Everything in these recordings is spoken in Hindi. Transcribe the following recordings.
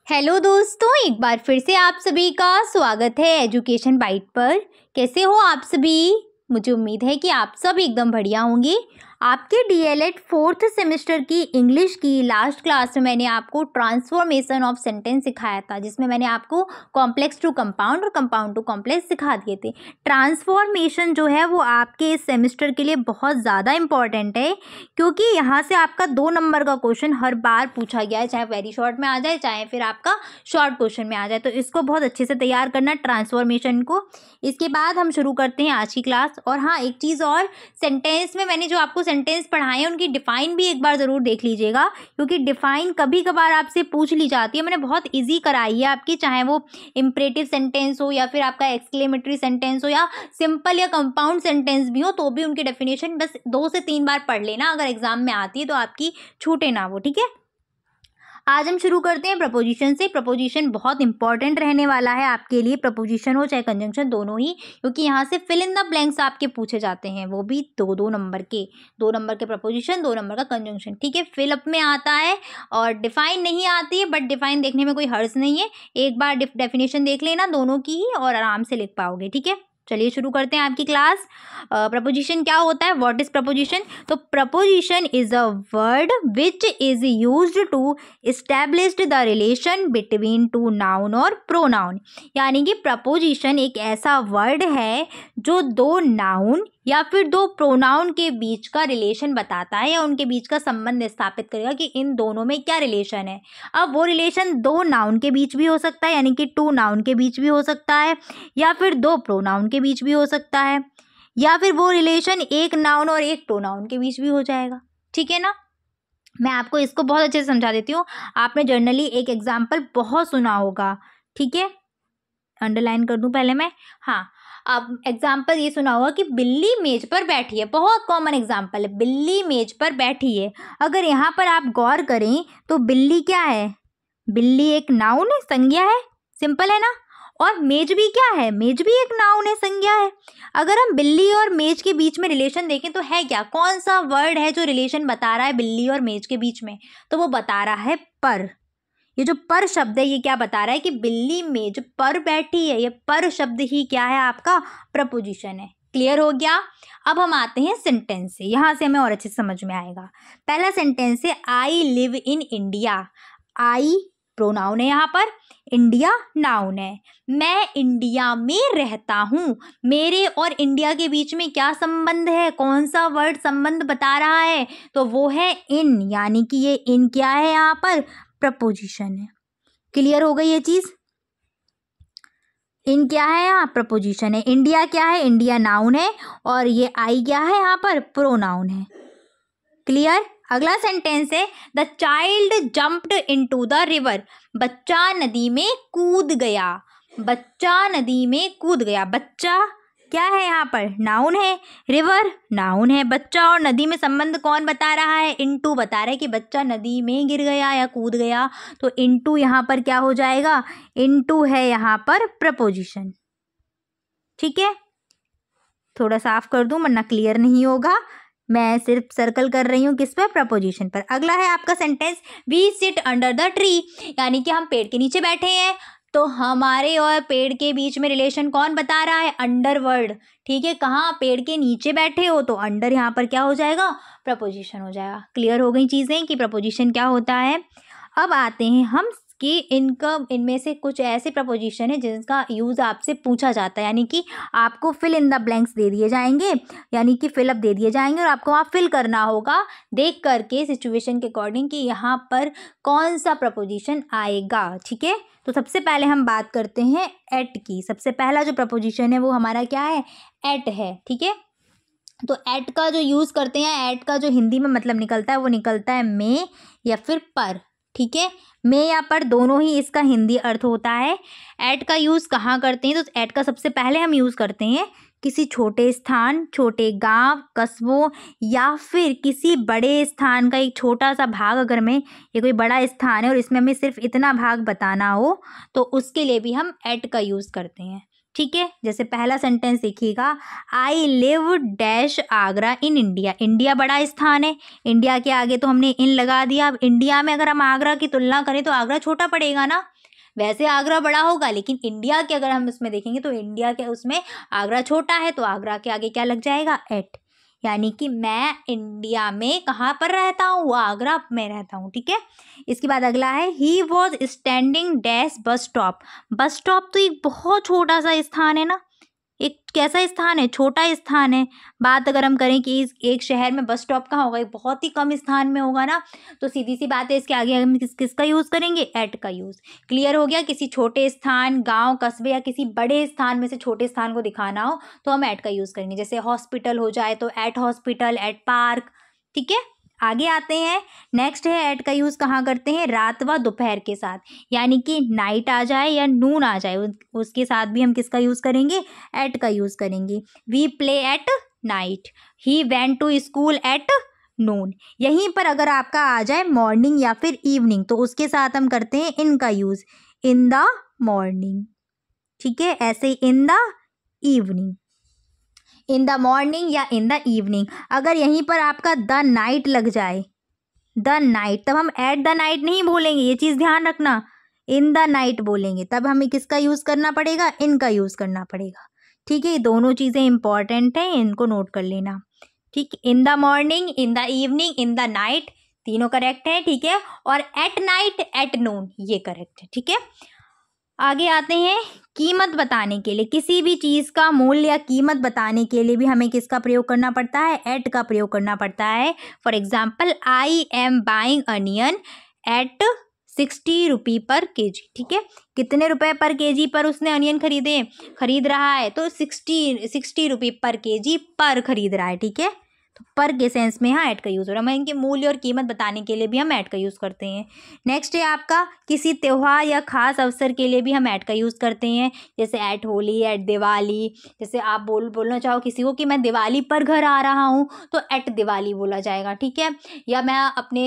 हेलो दोस्तों, एक बार फिर से आप सभी का स्वागत है एजुकेशन बाइट पर। कैसे हो आप सभी? मुझे उम्मीद है कि आप सब एकदम बढ़िया होंगे। आपके डीएलएड 4th सेमेस्टर की इंग्लिश की लास्ट क्लास में मैंने आपको ट्रांसफॉर्मेशन ऑफ सेंटेंस सिखाया था, जिसमें मैंने आपको कॉम्प्लेक्स टू कंपाउंड और कंपाउंड टू कॉम्प्लेक्स सिखा दिए थे। ट्रांसफॉर्मेशन जो है वो आपके इस सेमेस्टर के लिए बहुत ज़्यादा इंपॉर्टेंट है, क्योंकि यहाँ से आपका 2 नंबर का क्वेश्चन हर बार पूछा गया है, चाहे वेरी शॉर्ट में आ जाए चाहे फिर आपका शॉर्ट क्वेश्चन में आ जाए। तो इसको बहुत अच्छे से तैयार करना ट्रांसफॉर्मेशन को। इसके बाद हम शुरू करते हैं आज की क्लास। और हाँ, एक चीज़ और, सेंटेंस में मैंने जो आपको सेंटेंस पढ़ाए हैं उनकी डिफाइन भी एक बार ज़रूर देख लीजिएगा, क्योंकि डिफाइन कभी कभार आपसे पूछ ली जाती है। मैंने बहुत इजी कराई है आपकी, चाहे वो इम्परेटिव सेंटेंस हो या फिर आपका एक्सक्लेमेटरी सेंटेंस हो या सिंपल या कंपाउंड सेंटेंस भी हो, तो भी उनकी डेफिनेशन बस 2 से 3 बार पढ़ लेना, अगर एग्जाम में आती है तो आपकी छूटे ना वो, ठीक है। आज हम शुरू करते हैं प्रपोजिशन से। प्रपोजिशन बहुत इंपॉर्टेंट रहने वाला है आपके लिए, प्रपोजिशन हो चाहे कंजंक्शन, दोनों ही, क्योंकि यहाँ से फिल इन द ब्लैंक्स आपके पूछे जाते हैं, वो भी 2 नंबर के। 2 नंबर के प्रपोजिशन, 2 नंबर का कंजंक्शन, ठीक है। फिल अप में आता है और डिफाइन नहीं आती है, बट डिफाइन देखने में कोई हर्ज नहीं है। एक बार डेफिनेशन देख लेना दोनों की ही और आराम से लिख पाओगे, ठीक है। चलिए शुरू करते हैं आपकी क्लास। प्रपोजिशन क्या होता है? What is preposition? तो preposition is a word which is used to establish the relation between 2 noun और प्रोनाउन। यानी कि प्रपोजिशन एक ऐसा वर्ड है जो 2 नाउन या फिर 2 प्रोनाउन के बीच का रिलेशन बताता है, या उनके बीच का संबंध स्थापित करेगा कि इन दोनों में क्या रिलेशन है। अब वो रिलेशन 2 नाउन के बीच भी हो सकता है, यानी कि 2 नाउन के बीच भी हो सकता है, या फिर 2 प्रोनाउन के बीच भी हो सकता है, या फिर वो रिलेशन एक नाउन और एक प्रोनाउन के बीच भी हो जाएगा, ठीक है ना। मैं आपको इसको बहुत अच्छे से समझा देती हूँ। आपने जनरली एक एग्जाम्पल बहुत सुना होगा, ठीक है, अंडरलाइन कर दूं पहले मैं। हाँ, अब एग्जाम्पल ये सुना होगा कि बिल्ली मेज पर बैठी है। बहुत कॉमन एग्जाम्पल है, बिल्ली मेज पर बैठी है। अगर यहाँ पर आप गौर करें तो बिल्ली क्या है? बिल्ली एक नाउन है, संज्ञा है, सिंपल है ना। और मेज भी क्या है? मेज भी एक नाउन है, संज्ञा है। अगर हम बिल्ली और मेज के बीच में रिलेशन देखें तो है क्या? कौन सा वर्ड है जो रिलेशन बता रहा है बिल्ली और मेज के बीच में? तो वो बता रहा है पर। ये जो पर शब्द है ये क्या बता रहा है? कि बिल्ली मेज पर बैठी है। ये पर शब्द ही क्या है? आपका प्रपोजिशन है। क्लियर हो गया? अब हम आते हैं सेंटेंस से, यहाँ से हमें और अच्छे से समझ में आएगा। पहला सेंटेंस है I live in India. I pronoun है यहाँ पर, इंडिया नाउन है। मैं इंडिया में रहता हूँ। मेरे और इंडिया के बीच में क्या संबंध है? कौन सा वर्ड संबंध बता रहा है? तो वो है इन, यानी कि ये इन क्या है? यहाँ पर प्रपोजिशन है। क्लियर हो गई ये चीज? इन क्या है? यहाँ प्रपोजिशन है। इंडिया क्या है? इंडिया नाउन है, और ये आई क्या है? यहाँ पर प्रोनाउन है। क्लियर? अगला सेंटेंस है the child jumped into the river. बच्चा नदी में कूद गया। बच्चा नदी में कूद गया। बच्चा क्या है? यहाँ पर नाउन है, रिवर नाउन है। बच्चा और नदी में संबंध कौन बता रहा है? इनटू बता रहा है कि बच्चा नदी में गिर गया या कूद गया। तो इनटू यहाँ पर क्या हो जाएगा? इनटू है यहाँ पर प्रपोजिशन, ठीक है। थोड़ा साफ कर दूं वरना क्लियर नहीं होगा। मैं सिर्फ सर्कल कर रही हूँ किस पर? प्रपोजिशन पर। अगला है आपका sentence we sit under the tree. यानी कि हम पेड़ के नीचे बैठे हैं। तो हमारे और पेड़ के बीच में रिलेशन कौन बता रहा है? अंडर वर्ड, ठीक है। कहाँ? पेड़ के नीचे बैठे हो, तो अंडर यहाँ पर क्या हो जाएगा? प्रपोजिशन हो जाएगा। क्लियर हो गई चीज़ें कि प्रपोजिशन क्या होता है। अब आते हैं हम कि इनमें से कुछ ऐसे प्रपोजिशन है जिसका यूज़ आपसे पूछा जाता है, यानी कि आपको फिल इन द ब्लैंक्स दे दिए जाएंगे, यानी कि फिल अप दे दिए जाएंगे, और आपको वहाँ फिल करना होगा देख करके सिचुएशन के अकॉर्डिंग कि यहाँ पर कौन सा प्रपोजिशन आएगा, ठीक है। तो सबसे पहले हम बात करते हैं एट की। सबसे पहला जो प्रपोजिशन है वो हमारा क्या है? एट है, ठीक है। तो एट का जो यूज़ करते हैं, एट का जो हिंदी में मतलब निकलता है वो निकलता है में या फिर पर, ठीक है। में या पर दोनों ही इसका हिंदी अर्थ होता है। एट का यूज़ कहाँ करते हैं? तो एट का सबसे पहले हम यूज़ करते हैं किसी छोटे स्थान, छोटे गांव, कस्बों, या फिर किसी बड़े स्थान का एक छोटा सा भाग। अगर मैं ये कोई बड़ा स्थान है और इसमें हमें सिर्फ इतना भाग बताना हो तो उसके लिए भी हम एट का यूज़ करते हैं। ठीक है। जैसे पहला सेंटेंस देखिएगा, I live dash Agra in India. India बड़ा स्थान है, इंडिया के आगे तो हमने इन लगा दिया। अब इंडिया में अगर हम आगरा की तुलना करें तो आगरा छोटा पड़ेगा ना, वैसे आगरा बड़ा होगा लेकिन इंडिया के अगर हम उसमें देखेंगे तो इंडिया के उसमें आगरा छोटा है, तो आगरा के आगे क्या लग जाएगा, एट। यानी कि मैं इंडिया में कहाँ पर रहता हूँ, वो आगरा में रहता हूँ। ठीक है। इसके बाद अगला है, he was standing dash bus stop. Bus stop तो एक बहुत छोटा सा स्थान है ना, एक कैसा स्थान है, छोटा स्थान है। बात अगर हम करें कि इस एक शहर में बस स्टॉप कहाँ होगा, एक बहुत ही कम स्थान में होगा ना, तो सीधी सी बात है इसके आगे हम किसका यूज़ करेंगे, एट का यूज़। क्लियर हो गया। किसी छोटे स्थान, गांव, कस्बे या किसी बड़े स्थान में से छोटे स्थान को दिखाना हो तो हम एट का यूज़ करेंगे। जैसे हॉस्पिटल हो जाए तो एट हॉस्पिटल, एट पार्क। ठीक है। आगे आते हैं, नेक्स्ट है एट का यूज़ कहाँ करते हैं, रात व दोपहर के साथ, यानी कि नाइट आ जाए या नून आ जाए उसके साथ भी हम किसका यूज़ करेंगे, एट का यूज़ करेंगे। We play at night, he went to school at noon. यहीं पर अगर आपका आ जाए मॉर्निंग या फिर इवनिंग तो उसके साथ हम करते हैं इन का यूज़, इन द मॉर्निंग। ठीक है। ऐसे ही in the evening, in the morning या इन द इवनिंग। अगर यहीं पर आपका द नाइट लग जाए, द नाइट, तब हम एट द नाइट नहीं बोलेंगे, ये चीज़ ध्यान रखना, इन द नाइट बोलेंगे। तब हमें किसका यूज़ करना पड़ेगा, इन का यूज़ करना पड़ेगा। ठीक है। ये दोनों चीज़ें इंपॉर्टेंट हैं, इनको नोट कर लेना। ठीक। इन the morning, in the evening, in the night, तीनों करेक्ट है। ठीक है। और एट नाइट, एट नून, ये करेक्ट है। ठीक है। आगे आते हैं, कीमत बताने के लिए, किसी भी चीज़ का मूल्य या कीमत बताने के लिए भी हमें किसका प्रयोग करना पड़ता है, एट का प्रयोग करना पड़ता है। For example, I am buying onion at 60 rupee per kg. ठीक है। कितने रुपए पर केजी पर उसने अनियन खरीद रहा है, तो 60 रुपी पर केजी पर खरीद रहा है। ठीक है। तो पर के सेंस में यहाँ ऐट का यूज़ हो रहा है। मैं इनके मूल्य और कीमत बताने के लिए भी हम ऐट का यूज़ करते हैं। नेक्स्ट है आपका, किसी त्यौहार या ख़ास अवसर के लिए भी हम ऐट का यूज़ करते हैं। जैसे ऐट होली, ऐट दिवाली। जैसे आप बोलना चाहो किसी को कि मैं दिवाली पर घर आ रहा हूँ तो ऐट दिवाली बोला जाएगा। ठीक है। या मैं अपने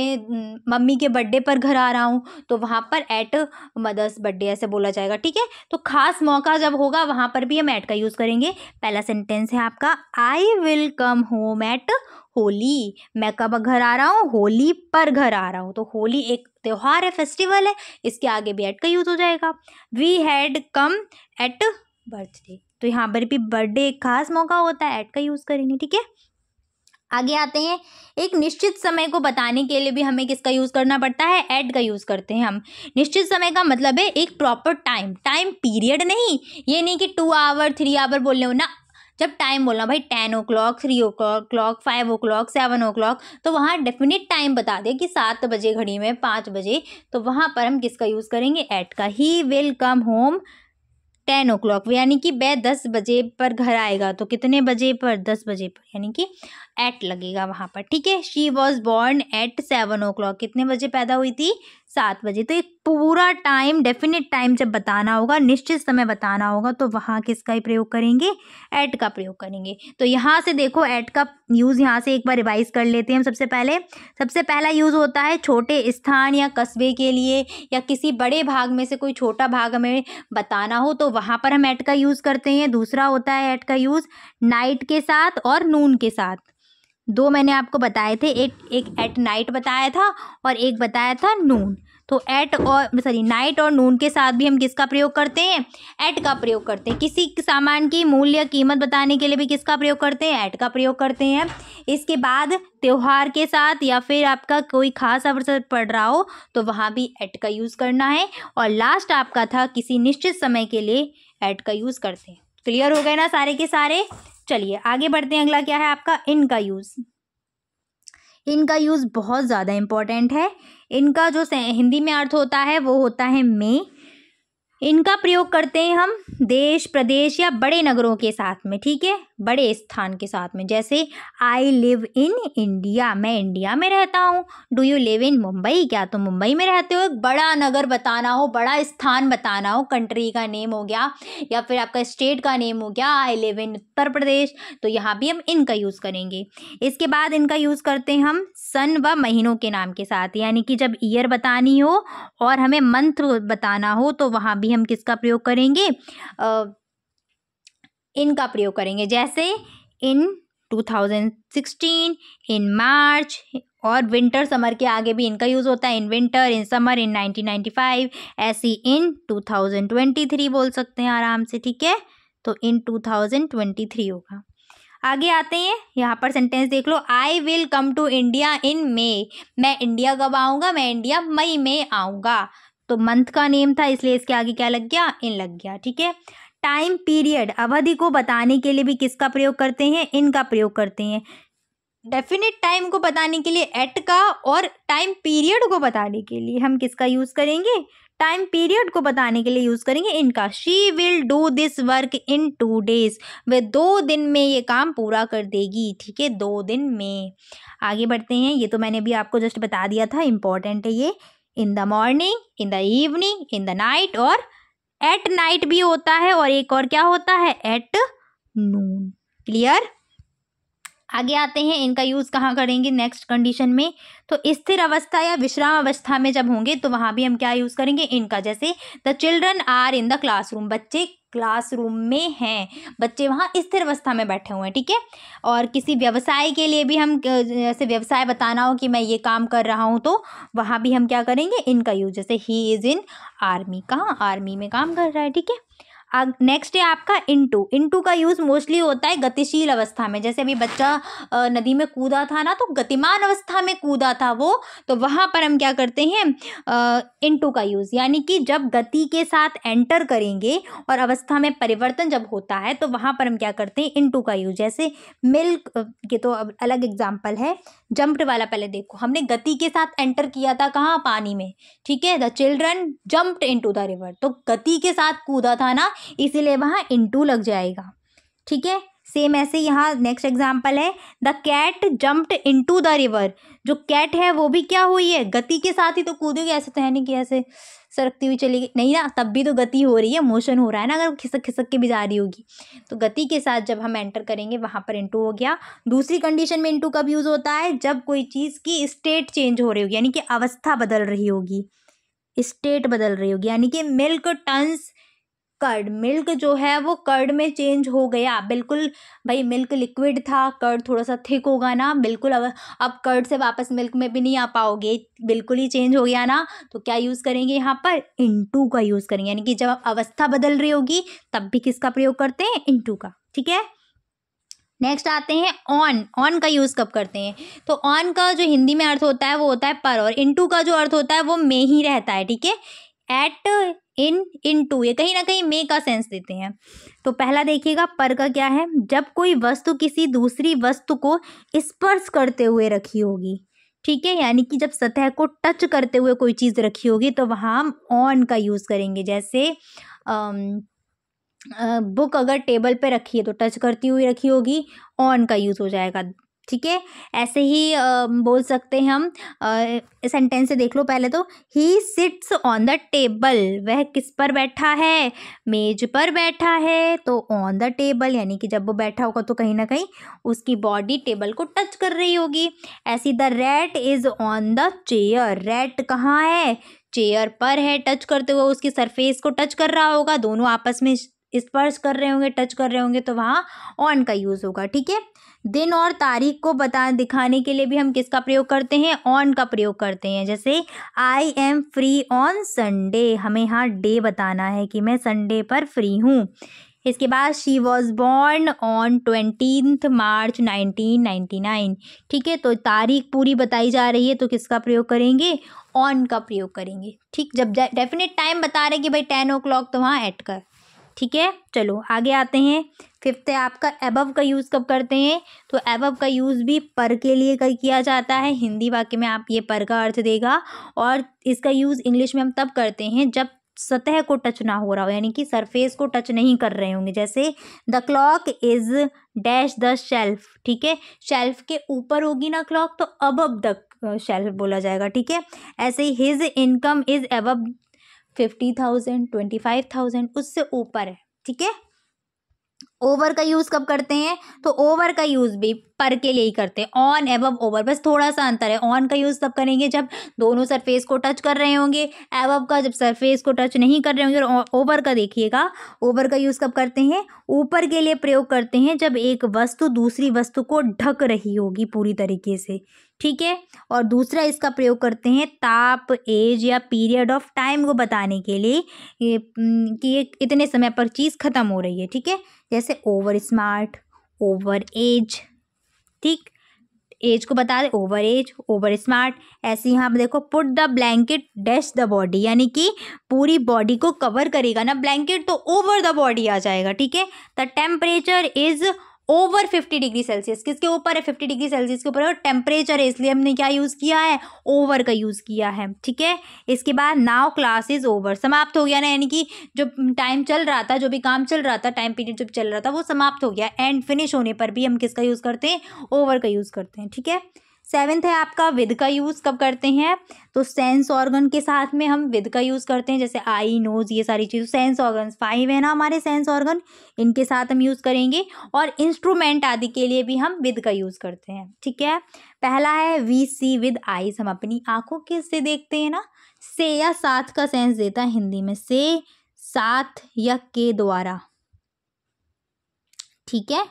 मम्मी के बर्थडे पर घर आ रहा हूँ तो वहाँ पर ऐट मदर्स बर्थडे ऐसे बोला जाएगा। ठीक है। तो ख़ास मौका जब होगा वहाँ पर भी हम ऐट का यूज़ करेंगे। पहला सेंटेंस है आपका, आई will come home at Holi. मैं कब घर आ रहा हूँ, होली पर घर आ रहा हूँ। तो होली एक त्यौहार है, फेस्टिवल है, इसके आगे भी एट का यूज़ हो जाएगा। We had come at birthday, तो यहाँ पर भी बर्थडे एक खास मौका होता है, एट का यूज़ करेंगे। ठीक है। आगे आते हैं, एक निश्चित समय को बताने के लिए भी हमें किसका यूज़ करना पड़ता है, एट का यूज़ करते हैं हम। निश्चित समय का मतलब है एक प्रॉपर टाइम पीरियड नहीं, ये नहीं कि 2 आवर 3 आवर बोलने हो ना। जब टाइम बोलना भाई 10 o'clock, 3 o'clock, 5 o'clock, 7 o'clock, तो वहाँ डेफिनेट टाइम बता दे कि 7 बजे घड़ी में, 5 बजे, तो वहाँ पर हम किसका यूज़ करेंगे, एट का। He will come home 10 o'clock, यानी कि वह 10 बजे पर घर आएगा। तो कितने बजे पर, 10 बजे पर, यानी कि एट लगेगा वहाँ पर। ठीक है। She was born at 7 o'clock, कितने बजे पैदा हुई थी, 7 बजे। तो एक पूरा टाइम, डेफिनेट टाइम जब बताना होगा, निश्चित समय बताना होगा, तो वहाँ किसका ही प्रयोग करेंगे, एट का प्रयोग करेंगे। तो यहाँ से देखो एट का यूज़ यहाँ से एक बार रिवाइज कर लेते हैं हम। सबसे पहला यूज़ होता है छोटे स्थान या कस्बे के लिए, या किसी बड़े भाग में से कोई छोटा भाग हमें बताना हो तो वहाँ पर हम एट का यूज़ करते हैं। दूसरा होता है एट का यूज़ नाइट के साथ और नून के साथ। 2 मैंने आपको बताए थे, एक एट नाइट बताया था और एक बताया था नून। तो नाइट और नून के साथ भी हम किसका प्रयोग करते हैं, एट का प्रयोग करते हैं। किसी सामान की मूल्य कीमत बताने के लिए भी किसका प्रयोग करते हैं, एट का प्रयोग करते हैं। इसके बाद त्योहार के साथ या फिर आपका कोई खास अवसर पड़ रहा हो तो वहाँ भी एट का यूज़ करना है। और लास्ट आपका था किसी निश्चित समय के लिए एट का यूज़ करते हैं। क्लियर हो गए ना सारे के सारे। चलिए आगे बढ़ते हैं। अगला क्या है आपका, इन का यूज़। इनका यूज़ बहुत ज़्यादा इम्पॉर्टेंट है। इनका जो हिंदी में अर्थ होता है वो होता है में। इनका प्रयोग करते हैं हम देश, प्रदेश या बड़े नगरों के साथ में। ठीक है। बड़े स्थान के साथ में। जैसे आई लिव इन इंडिया, मैं इंडिया में रहता हूँ। Do you live in Mumbai, क्या तुम मुंबई में रहते हो। एक बड़ा नगर बताना हो, बड़ा स्थान बताना हो, कंट्री का नेम हो गया या फिर आपका स्टेट का नेम हो गया, I live in Uttar Pradesh, तो यहाँ भी हम इनका यूज़ करेंगे। इसके बाद इनका यूज़ करते हैं हम सन व महीनों के नाम के साथ, यानी कि जब ईयर बतानी हो और हमें मंथ बताना हो तो वहाँ भी हम किसका प्रयोग करेंगे, इनका प्रयोग करेंगे, जैसे इन 2016, इन मार्च, और विंटर समर के आगे भी इनका यूज़ होता है, इन विंटर, इन समर, इन 1995, ऐसे इन 2023 बोल सकते हैं आराम से, ठीक है। तो इन 2023 होगा। आगे आते हैं, यहाँ पर सेंटेंस देख लो, I will come to India in May, मैं इंडिया कब आऊँगा, मैं इंडिया मई में आऊँगा। तो मंथ का नेम था इसलिए इसके आगे क्या लग गया, इन लग गया, ठीक है। टाइम पीरियड, अवधि को बताने के लिए भी किसका प्रयोग करते हैं, इन का प्रयोग करते हैं। डेफिनेट टाइम को बताने के लिए एट का, और टाइम पीरियड को बताने के लिए हम किसका यूज़ करेंगे, टाइम पीरियड को बताने के लिए यूज़ करेंगे इनका। She will do this work in 2 days, वे 2 दिन में ये काम पूरा कर देगी, ठीक है, 2 दिन में। आगे बढ़ते हैं, ये तो मैंने भी आपको जस्ट बता दिया था, इंपॉर्टेंट है ये। इन the morning, in the evening, in the night, और एट नाइट भी होता है, और एक और क्या होता है, एट नून। क्लियर। आगे आते हैं, इनका यूज़ कहाँ करेंगे नेक्स्ट कंडीशन में, तो स्थिर अवस्था या विश्राम अवस्था में जब होंगे तो वहाँ भी हम क्या यूज़ करेंगे, इनका। जैसे the children are in the classroom, बच्चे क्लासरूम में हैं, बच्चे वहाँ स्थिर अवस्था में बैठे हुए हैं, ठीक है। और किसी व्यवसाय के लिए भी हम, जैसे व्यवसाय बताना हो कि मैं ये काम कर रहा हूँ, तो वहाँ भी हम क्या करेंगे, इनका यूज। जैसे ही इज़ इन आर्मी, कहाँ, आर्मी में काम कर रहा है, ठीक है। नेक्स्ट है आपका इनटू। इनटू का यूज़ मोस्टली होता है गतिशील अवस्था में, जैसे अभी बच्चा नदी में कूदा था ना, तो गतिमान अवस्था में कूदा था वो, तो वहाँ पर हम क्या करते हैं, इनटू का यूज़, यानी कि जब गति के साथ एंटर करेंगे और अवस्था में परिवर्तन जब होता है तो वहाँ पर हम क्या करते हैं, इनटू का यूज़। जैसे मिल्क के तो अब अलग एग्जाम्पल है, जंप्ड वाला पहले देखो, हमने गति के साथ एंटर किया था कहाँ, पानी में, ठीक है। The children jumped into the river, तो गति के साथ कूदा था ना, इसीलिए वहाँ इनटू लग जाएगा, ठीक है। सेम ऐसे यहाँ नेक्स्ट एग्जाम्पल है, the cat jumped into the river, जो कैट है वो भी क्या हुई है, गति के साथ ही तो कूदेगी, ऐसे तो है नहीं कि ऐसे सरकती हुई चलेगी, नहीं ना, तब भी तो गति हो रही है, मोशन हो रहा है ना, अगर खिसक खिसक के भी जा रही होगी। तो गति के साथ जब हम एंटर करेंगे वहाँ पर इनटू हो गया। दूसरी कंडीशन में इनटू कब यूज़ होता है, जब कोई चीज़ की स्टेट चेंज हो रही होगी, यानी कि अवस्था बदल रही होगी, स्टेट बदल रही होगी, यानी कि मिल्क टर्न्स कर्ड, मिल्क जो है वो कर्ड में चेंज हो गया, बिल्कुल भाई मिल्क लिक्विड था, कर्ड थोड़ा सा थिक होगा ना, बिल्कुल अब कर्ड से वापस मिल्क में भी नहीं आ पाओगे, बिल्कुल ही चेंज हो गया ना, तो क्या यूज़ करेंगे यहाँ पर, इनटू का यूज़ करेंगे, यानी कि जब अवस्था बदल रही होगी तब भी किसका प्रयोग करते हैं, इनटू का, ठीक है। नेक्स्ट आते हैं ऑन। ऑन का यूज़ कब करते हैं, तो ऑन का जो हिंदी में अर्थ होता है वो होता है पर, और इनटू का जो अर्थ होता है वो में ही रहता है, ठीक है। एट, इन, इनटू, ये कहीं ना कहीं में का सेंस देते हैं। तो पहला देखिएगा, पर का क्या है, जब कोई वस्तु किसी दूसरी वस्तु को स्पर्श करते हुए रखी होगी, ठीक है, यानी कि जब सतह को टच करते हुए कोई चीज़ रखी होगी तो वहाँ हम ऑन का यूज़ करेंगे। जैसे बुक अगर टेबल पे रखी है तो टच करती हुई रखी होगी, ऑन का यूज़ हो जाएगा, ठीक है। ऐसे ही बोल सकते हैं हम, सेंटेंस से देख लो पहले तो, he sits on the table, वह किस पर बैठा है, मेज पर बैठा है, तो ऑन द टेबल, यानी कि जब वो बैठा होगा तो कहीं ना कहीं उसकी बॉडी टेबल को टच कर रही होगी। ऐसी the rat is on the chair, rat कहाँ है, चेयर पर है, टच करते हुए उसकी सरफेस को टच कर रहा होगा, दोनों आपस में स्पर्श कर रहे होंगे, टच कर रहे होंगे, तो वहाँ ऑन का यूज़ होगा, ठीक है। दिन और तारीख को दिखाने के लिए भी हम किसका प्रयोग करते हैं, ऑन का प्रयोग करते हैं। जैसे I am free on Sunday, हमें यहाँ डे बताना है कि मैं संडे पर फ्री हूँ। इसके बाद शी वॉज बॉर्न ऑन 20 मार्च 1999, ठीक है। तो तारीख पूरी बताई जा रही है तो किसका प्रयोग करेंगे, ऑन का प्रयोग करेंगे, ठीक। जब डेफिनेट टाइम बता रहे कि भाई 10 o'clock तो वहाँ एट कर, ठीक है। चलो आगे आते हैं, फिफ्थ है आपका एबव का यूज़ कब करते हैं, तो एबव का यूज़ भी पर के लिए किया जाता है। हिंदी वाक्य में आप ये पर का अर्थ देगा, और इसका यूज़ इंग्लिश में हम तब करते हैं जब सतह को टच ना हो रहा हो, यानी कि सरफेस को टच नहीं कर रहे होंगे। जैसे the clock is dash the shelf, ठीक है, शेल्फ के ऊपर होगी ना क्लॉक तो अबव द शेल्फ बोला जाएगा, ठीक है। ऐसे ही हिज इनकम इज़ अबव 50,000, 25,000, उससे ऊपर है, ठीक है। ओवर का यूज़ कब करते हैं, तो ओवर का यूज़ भी पर के लिए ही करते हैं, ऑन एबव ओवर, बस थोड़ा सा अंतर है। ऑन का यूज़ तब करेंगे जब दोनों सरफेस को टच कर रहे होंगे, एबव का जब सरफेस को टच नहीं कर रहे होंगे। और ओवर का देखिएगा, ओवर का यूज़ कब करते हैं, ऊपर के लिए प्रयोग करते हैं जब एक वस्तु दूसरी वस्तु को ढक रही होगी पूरी तरीके से, ठीक है। और दूसरा इसका प्रयोग करते हैं ताप, एज या पीरियड ऑफ टाइम को बताने के लिए कि ये इतने समय पर चीज़ ख़त्म हो रही है, ठीक है। जैसे ओवर स्मार्ट, ओवर एज, ठीक, एज को बता दे, ओवर एज, ओवर स्मार्ट। ऐसे यहाँ पे देखो, put the blanket dash the body, यानी कि पूरी बॉडी को कवर करेगा ना ब्लैंकेट, तो ओवर द बॉडी आ जाएगा, ठीक है। The temperature is over 50 degree Celsius, किसके ऊपर है, 50 डिग्री सेल्सियस के ऊपर है, टेम्परेचर है, इसलिए हमने क्या यूज़ किया है, ओवर का यूज़ किया है, ठीक है। इसके बाद नाउ क्लास इज ओवर, समाप्त हो गया ना, यानी कि जो टाइम चल रहा था, जो भी काम चल रहा था, टाइम पीरियड जब चल रहा था वो समाप्त हो गया। एंड फिनिश होने पर भी हम किसका यूज़ करते हैं, ओवर का यूज़ करते हैं, ठीक है। 7th है आपका विद का यूज़ कब करते हैं, तो सेंस ऑर्गन के साथ में हम विद का यूज़ करते हैं, जैसे आई, नोज़, ये सारी चीज़। सेंस ऑर्गन 5 है ना हमारे सेंस ऑर्गन, इनके साथ हम यूज़ करेंगे। और इंस्ट्रूमेंट आदि के लिए भी हम विद का यूज़ करते हैं, ठीक है। पहला है वी सी विद आईज, हम अपनी आँखों के से देखते हैं ना। से या साथ का सेंस देता है हिंदी में, से, साथ या के द्वारा, ठीक है।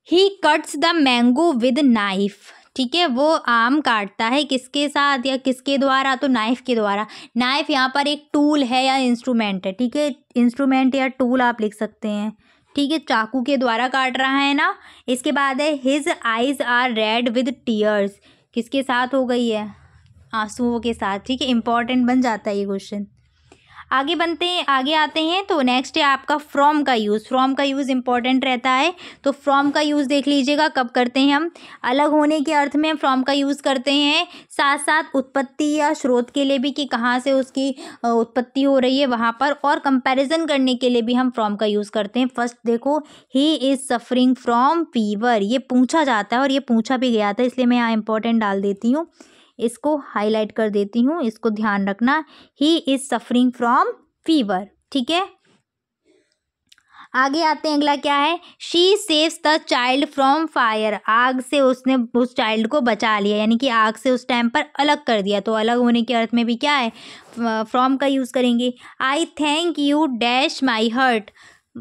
ही cuts the mango with knife, ठीक है, वो आम काटता है किसके साथ या किसके द्वारा, तो नाइफ के द्वारा। नाइफ यहाँ पर एक टूल है या इंस्ट्रूमेंट है, ठीक है, इंस्ट्रूमेंट या टूल आप लिख सकते हैं, ठीक है। चाकू के द्वारा काट रहा है ना। इसके बाद है his eyes are red with tears, किसके साथ हो गई है, आंसुओं के साथ, ठीक है, इंपॉर्टेंट बन जाता है ये क्वेश्चन। आगे आते हैं तो नेक्स्ट है आपका फ्रॉम का यूज़। फ्रॉम का यूज़ इंपॉर्टेंट रहता है, तो फ्रॉम का यूज़ देख लीजिएगा कब करते हैं हम, अलग होने के अर्थ में फ्रॉम का यूज़ करते हैं, साथ साथ उत्पत्ति या स्रोत के लिए भी कि कहाँ से उसकी उत्पत्ति हो रही है वहाँ पर, और कंपैरिजन करने के लिए भी हम फ्रॉम का यूज़ करते हैं। फर्स्ट देखो, he is suffering from fever, ये पूछा जाता है और ये पूछा भी गया था, इसलिए मैं यहाँ इंपॉर्टेंट डाल देती हूँ, इसको हाईलाइट कर देती हूँ, इसको ध्यान रखना। He is suffering from fever, ठीक है। आगे आते हैं, अगला क्या है, she saves the child from fire, आग से उसने उस चाइल्ड को बचा लिया, यानी कि आग से उस टाइम पर अलग कर दिया, तो अलग होने के अर्थ में भी क्या है, फ्रॉम का यूज़ करेंगे। आई thank you dash my hurt,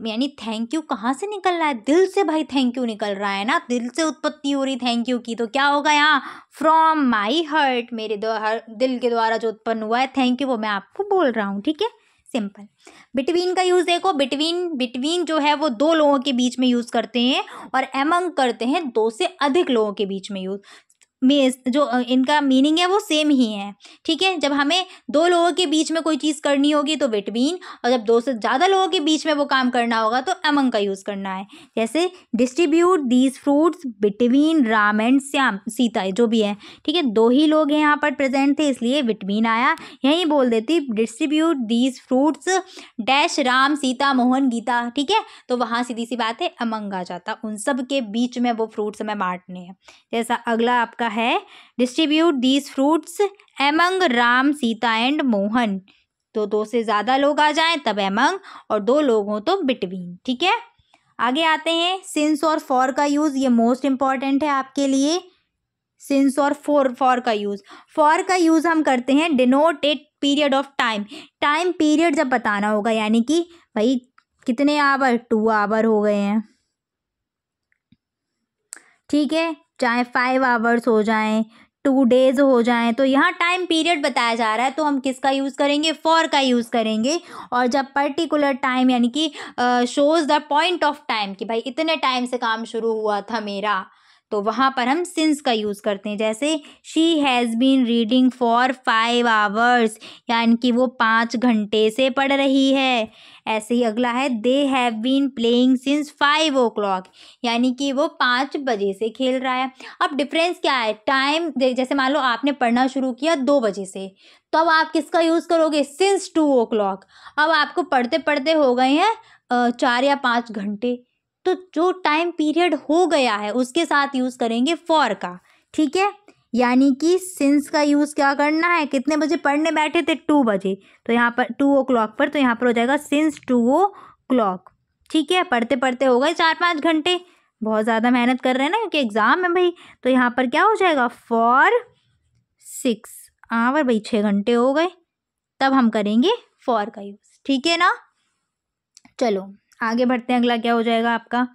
यानी थैंक यू कहाँ से निकल रहा है, दिल से भाई थैंक यू निकल रहा है ना, दिल से उत्पत्ति हो रही थैंक यू की, तो क्या होगा यहाँ, फ्रॉम माई हर्ट, मेरे दिल के द्वारा जो उत्पन्न हुआ है थैंक यू, वो मैं आपको बोल रहा हूँ, ठीक है, सिंपल। बिटवीन का यूज़ देखो, बिटवीन जो है वो दो लोगों के बीच में यूज़ करते हैं, और एमंग करते हैं दो से अधिक लोगों के बीच में यूज़, जो इनका मीनिंग है वो सेम ही है, ठीक है। जब हमें दो लोगों के बीच में कोई चीज़ करनी होगी तो बिटवीन, और जब दो से ज़्यादा लोगों के बीच में वो काम करना होगा तो अमंग का यूज़ करना है। जैसे distribute these fruits between Ram and Shyam, Sita जो भी है, ठीक है, दो ही लोग हैं यहाँ पर प्रेजेंट थे इसलिए बिटवीन आया, यहीं बोल देती distribute these fruits dash Ram Sita Mohan Gita, ठीक है, तो वहाँ सीधी सी बात है अमंग आ जाता, उन सब के बीच में वो फ्रूट्स हमें बांटने हैं। जैसा अगला आपका है distribute these fruits among Ram Sita and Mohan, तो दो से ज़्यादा लोग आ जाएं तब एमंग, और दो लोग हों तो बिटवीन, ठीक है। आगे आते हैं सिंस और फॉर का यूज़, ये मोस्ट इंपॉर्टेंट है आपके लिए। सिंस और फॉर का यूज़, फॉर का यूज़ हम करते हैं denote it period of time, time period जब बताना होगा, यानी कि भाई कितने आवर, 2 आवर हो गए हैं, ठीक है, चाहे 5 आवर्स हो जाएं, 2 डेज हो जाएं, तो यहाँ टाइम पीरियड बताया जा रहा है तो हम किसका यूज़ करेंगे, फॉर का यूज़ करेंगे। और जब पर्टिकुलर टाइम यानी कि shows the point of time कि भाई इतने टाइम से काम शुरू हुआ था मेरा, तो वहाँ पर हम सिंस का यूज़ करते हैं। जैसे she has been reading for 5 hours, यानी कि वो 5 घंटे से पढ़ रही है। ऐसे ही अगला है they have been playing since 5 o'clock, यानी कि वो 5 बजे से खेल रहा है। अब डिफरेंस क्या है, टाइम जैसे मान लो आपने पढ़ना शुरू किया 2 बजे से, तो अब आप किसका यूज़ करोगे, सिंस 2 o'clock। अब आपको पढ़ते पढ़ते हो गए हैं 4 या 5 घंटे, तो जो टाइम पीरियड हो गया है उसके साथ यूज़ करेंगे फॉर का, ठीक है। यानी कि सिंस का यूज़ क्या करना है, कितने बजे पढ़ने बैठे थे, 2 बजे, तो यहाँ पर 2 o'clock पर, तो यहाँ पर हो जाएगा सिंस 2 o'clock, ठीक है, पढ़ते पढ़ते हो गए 4-5 घंटे, बहुत ज़्यादा मेहनत कर रहे हैं ना क्योंकि एग्ज़ाम है भाई, तो यहाँ पर क्या हो जाएगा फॉर 6 आवर, भाई 6 घंटे हो गए, तब हम करेंगे फॉर का यूज़, ठीक है ना। चलो आगे बढ़ते हैं, अगला क्या हो जाएगा आपका,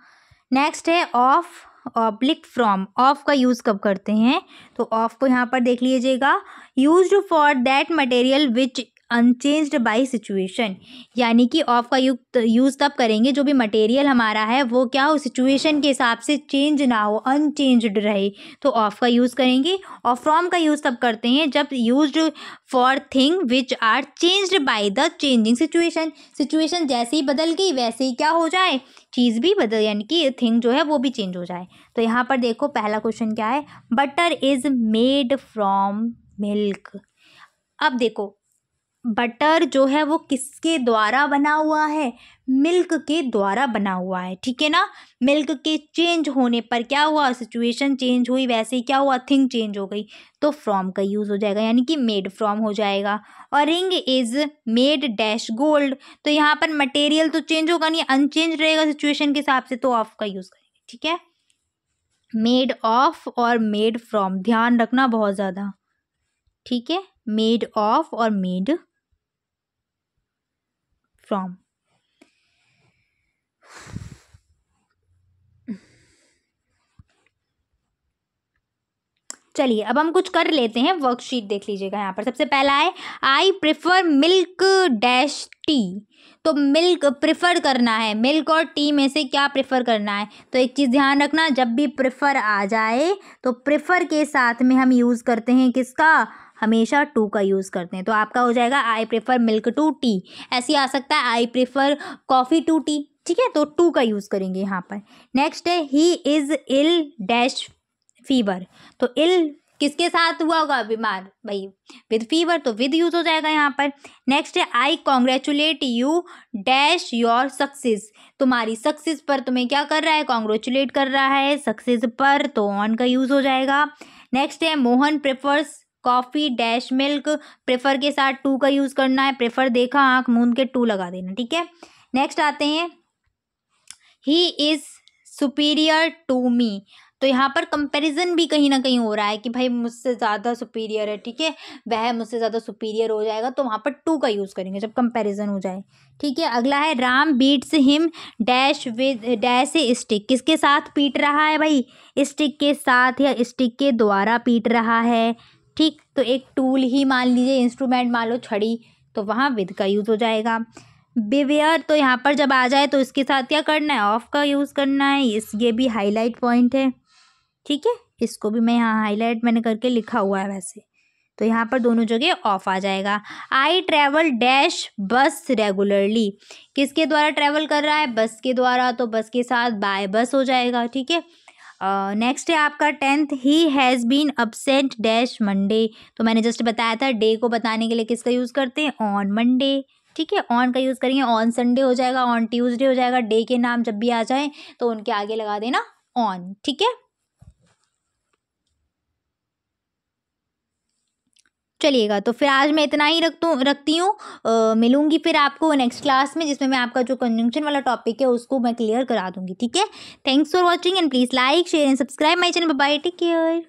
नेक्स्ट है ऑफ ऑब्लिक फ्रॉम। ऑफ का यूज़ कब करते हैं, तो ऑफ को यहाँ पर देख लीजिएगा, used for that material which unchanged by situation, यानी कि ऑफ का यूज़ तब करेंगे जो भी मटेरियल हमारा है वो क्या हो, सिचुएशन के हिसाब से चेंज ना हो, अनचेंज्ड रहे, तो ऑफ का यूज़ करेंगे। और फ्रॉम का यूज़ तब करते हैं जब used for thing which are changed by the changing situation, situation जैसे ही बदल गई वैसे ही क्या हो जाए, चीज़ भी बदल, यानी कि थिंग जो है वो भी चेंज हो जाए। तो यहाँ पर देखो पहला क्वेश्चन क्या है, butter is made from milk. अब देखो बटर जो है वो किसके द्वारा बना हुआ है, मिल्क के द्वारा बना हुआ है, ठीक है ना। मिल्क के चेंज होने पर क्या हुआ, सिचुएशन चेंज हुई, वैसे ही क्या हुआ, थिंग चेंज हो गई, तो फ्रॉम का यूज़ हो जाएगा, यानी कि मेड फ्रॉम हो जाएगा। और ring is made dash gold, तो यहाँ पर मटेरियल तो चेंज होगा नहीं, अनचेंज रहेगा सिचुएशन के हिसाब से, तो ऑफ का यूज़ करेंगे, ठीक है। मेड ऑफ और मेड फ्रॉम ध्यान रखना बहुत ज़्यादा, ठीक है, मेड ऑफ और मेड फ्रॉम। चलिए अब हम कुछ कर लेते हैं, वर्कशीट देख लीजिएगा यहाँ पर। सबसे पहला है I prefer milk dash T, तो मिल्क प्रेफर करना है, मिल्क और टी में से क्या प्रेफर करना है, तो एक चीज़ ध्यान रखना, जब भी प्रेफर आ जाए तो प्रेफर के साथ में हम यूज़ करते हैं किसका, हमेशा टू का यूज़ करते हैं। तो आपका हो जाएगा I prefer milk to tea, ऐसे आ सकता है I prefer coffee to tea, ठीक है, तो टू का यूज़ करेंगे यहाँ पर। नेक्स्ट है he is ill dash fever, तो इल किसके साथ हुआ होगा, बीमार, भाई विद फीवर, तो विद यूज हो जाएगा यहाँ पर। नेक्स्ट है I congratulate you dash your success, तुम्हारी सक्सेस पर तुम्हें क्या कर रहा है, कॉन्ग्रेचुलेट कर रहा है सक्सेस पर, तो ऑन का यूज हो जाएगा। नेक्स्ट है Mohan prefers coffee dash milk, prefer के साथ टू का यूज़ करना है, प्रेफर देखा आँख मूंद के टू लगा देना, ठीक है। नेक्स्ट आते हैं he is superior to me, तो यहाँ पर कंपैरिजन भी कहीं ना कहीं हो रहा है कि भाई मुझसे ज़्यादा सुपीरियर है, ठीक है, वह मुझसे ज़्यादा सुपीरियर हो जाएगा, तो वहाँ पर टू का यूज़ करेंगे जब कंपैरिजन हो जाए, ठीक है। अगला है Ram beats him dash with dash a stick, किसके साथ पीट रहा है भाई, स्टिक के साथ या स्टिक के द्वारा पीट रहा है, ठीक, तो एक टूल ही मान लीजिए, इंस्ट्रूमेंट मान लो छड़ी, तो वहाँ विद का यूज़ हो जाएगा। बिवेयर तो यहाँ पर जब आ जाए तो इसके साथ क्या करना है, ऑफ का यूज़ करना है, ये भी हाईलाइट पॉइंट है, ठीक है, इसको भी मैं यहाँ हाईलाइट मैंने करके लिखा हुआ है वैसे, तो यहाँ पर दोनों जगह ऑफ आ जाएगा। आई ट्रैवल डैश बस रेगुलरली, किसके द्वारा ट्रैवल कर रहा है, बस के द्वारा, तो बस के साथ बाय बस हो जाएगा, ठीक है। नेक्स्ट है आपका 10th he has been absent dash Monday, तो मैंने जस्ट बताया था डे को बताने के लिए किसका यूज़ करते हैं, ऑन मंडे, ठीक है, ऑन का यूज़ करेंगे, ऑन संडे हो जाएगा, ऑन ट्यूसडे हो जाएगा, डे के नाम जब भी आ जाए तो उनके आगे लगा देना ऑन, ठीक है। चलिएगा तो फिर आज मैं इतना ही रखती हूँ, मिलूंगी फिर आपको नेक्स्ट क्लास में, जिसमें मैं आपका जो कंजंक्शन वाला टॉपिक है उसको मैं क्लियर करा दूंगी, ठीक है। Thanks for watching and please like share and subscribe my channel, bye, take care.